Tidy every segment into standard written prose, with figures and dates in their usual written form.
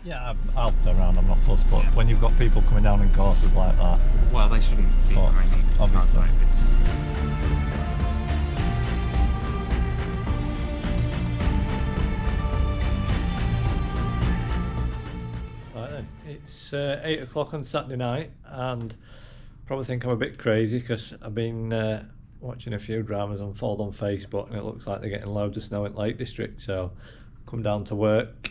Yeah, I'll turn around, I'm not fussed, but when you've got people coming down in courses like that... Well, they shouldn't be finding cars like this. Right then, it's 8 o'clock on Saturday night, and probably think I'm a bit crazy because I've been watching a few dramas unfold on Facebook, and it looks like they're getting loads of snow in Lake District, so come down to work,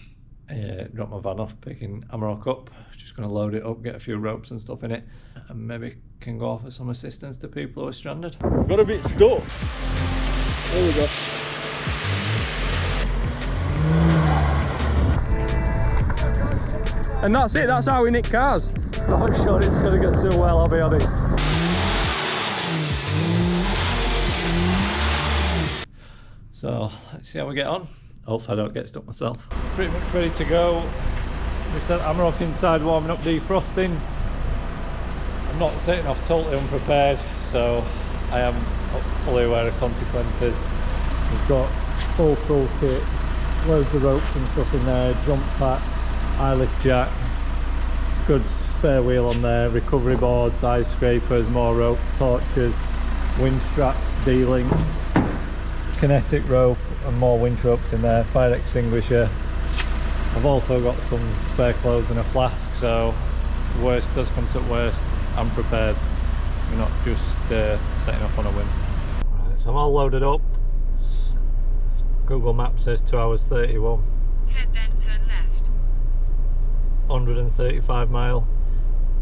drop my van off, picking Amarok up, just going to load it up, get a few ropes and stuff in it, and maybe can go offer some assistance to people who are stranded. Got a bit stuck. There we go. And that's it, that's how we nick cars. Not sure it's going to go too well, I'll be honest. So let's see how we get on. Hopefully I don't get stuck myself. Pretty much ready to go. Just had Amarok inside warming up, defrosting. I'm not setting off totally unprepared, so I am fully aware of consequences. We've got full toolkit, loads of ropes and stuff in there, jump pack, eye lift jack, good spare wheel on there, recovery boards, ice scrapers, more ropes, torches, wind straps, D-links, kinetic rope and more winch ropes in there, fire extinguisher. I've also got some spare clothes and a flask, so if the worst does come to worst, I'm prepared. We're not just setting off on a whim. Right, so I'm all loaded up. Google Maps says 2 hours 31. Head then turn left. 135 mile,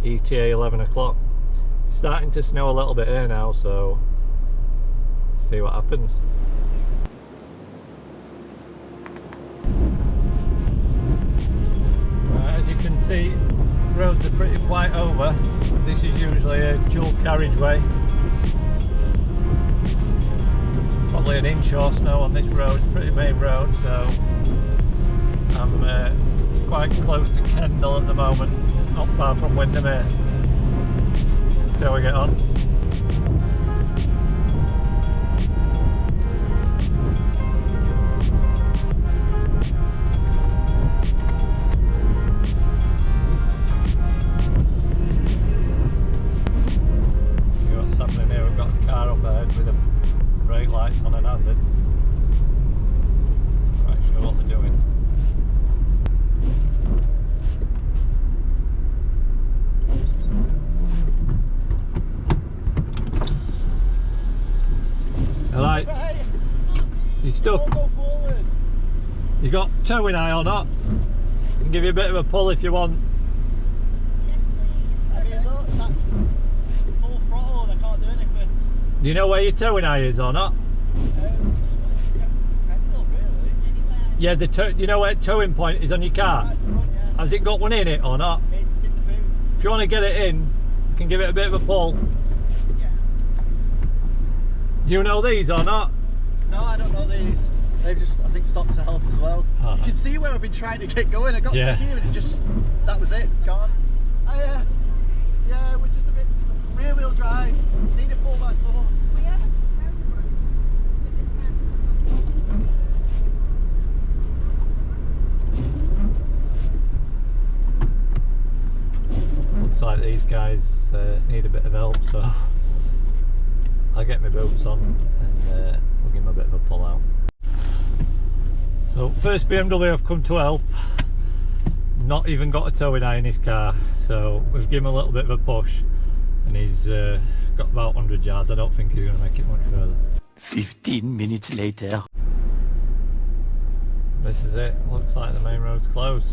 ETA 11 o'clock. Starting to snow a little bit here now, so let's see what happens. As you can see, roads are pretty white over. This is usually a dual carriageway. Probably an inch or snow on this road, pretty main road, so I'm quite close to Kendal at the moment, not far from Windermere. See how we get on. With the brake lights on and hazards. Quite sure what they're doing. Alright, you stuck? You got towing eye or not? I can give you a bit of a pull if you want. Yes, please. I mean, look, that's full throttle and I can't do anything. Do you know where your towing eye is or not? Yeah, you know where the towing point is on your car? Has it got one in it or not? It's in the boot. If you want to get it in, you can give it a bit of a pull. Yeah. Do you know these or not? No, I don't know these. They've just, I think, stopped to help as well. Oh, you can see where I've been trying to get going. I got to here and it just, that was it, it's gone. Yeah, we're just a bit rear wheel drive. Need a 4x4. We have a terrible with this guy's. Looks like these guys need a bit of help, so I'll get my boots on and we'll give them a bit of a pull out. So first BMW I've come to help, not even got a towing eye in his car, so we've given him a little bit of a push and he's got about 100 yards. I don't think he's going to make it much further. 15 minutes later. This is it, looks like the main road's closed.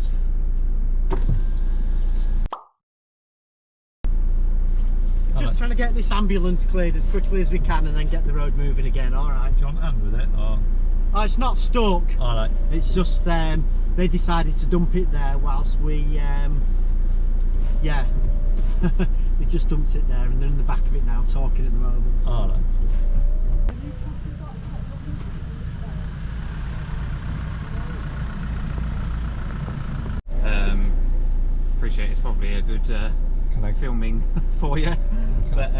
Just trying to get this ambulance cleared as quickly as we can and then get the road moving again, alright? Do you want a hand with it or? Oh, it's not stuck. Alright. It's just they decided to dump it there whilst we, yeah. They just dumped it there and they're in the back of it now talking at the moment. So. Alright. Appreciate it's probably a good filming for you. But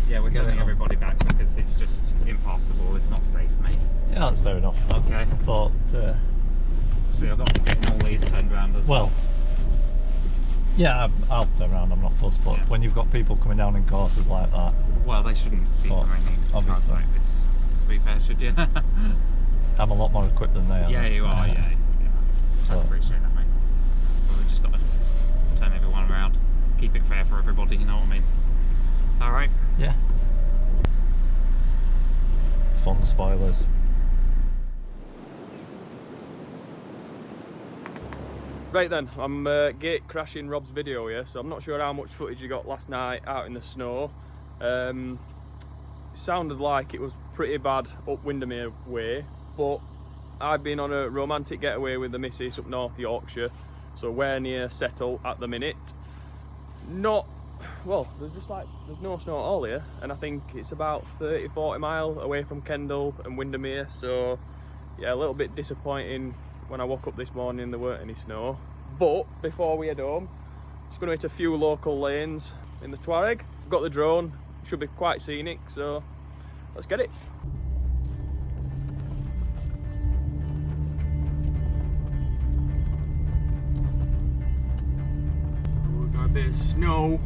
yeah, we're getting everybody back because it's just impossible. It's not safe, mate. Yeah, that's fair enough. Okay. I thought... See, I've got to be getting all these turned around as well. Yeah, I'll turn around, I'm not fussed, but when you've got people coming down in courses like that... Well, they shouldn't be coming in cars like this, to be fair, should you? I'm a lot more equipped than they are. Yeah, you are, yeah. I appreciate that, mate. Well, we've just got to turn everyone around, keep it fair for everybody, you know what I mean? Alright? Yeah. Fun spoilers. Right then, I'm gate crashing Rob's video here, so I'm not sure how much footage you got last night out in the snow. It sounded like it was pretty bad up Windermere way, but I've been on a romantic getaway with the missus up North Yorkshire, so we're near Settle at the minute. Well, there's no snow at all here, and I think it's about 30-40 miles away from Kendal and Windermere, so yeah, a little bit disappointing. When I woke up this morning there weren't any snow. But before we head home, just going to hit a few local lanes in the Touareg. I've got the drone, should be quite scenic, so let's get it. Oh, we've got a bit of snow.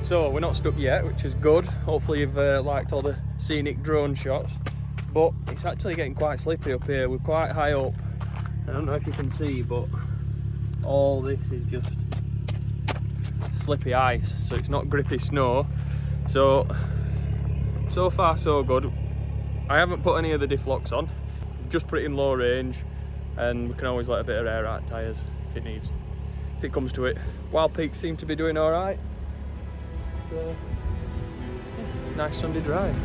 So we're not stuck yet, which is good. Hopefully you've liked all the scenic drone shots. But it's actually getting quite slippy up here. We're quite high up. I don't know if you can see, but all this is just slippy ice. So it's not grippy snow. So far so good. I haven't put any of the diff locks on. Just put it in low range, and we can always let a bit of air out tyres if it comes to it. Wild Peaks seem to be doing all right. So, yeah, nice Sunday drive.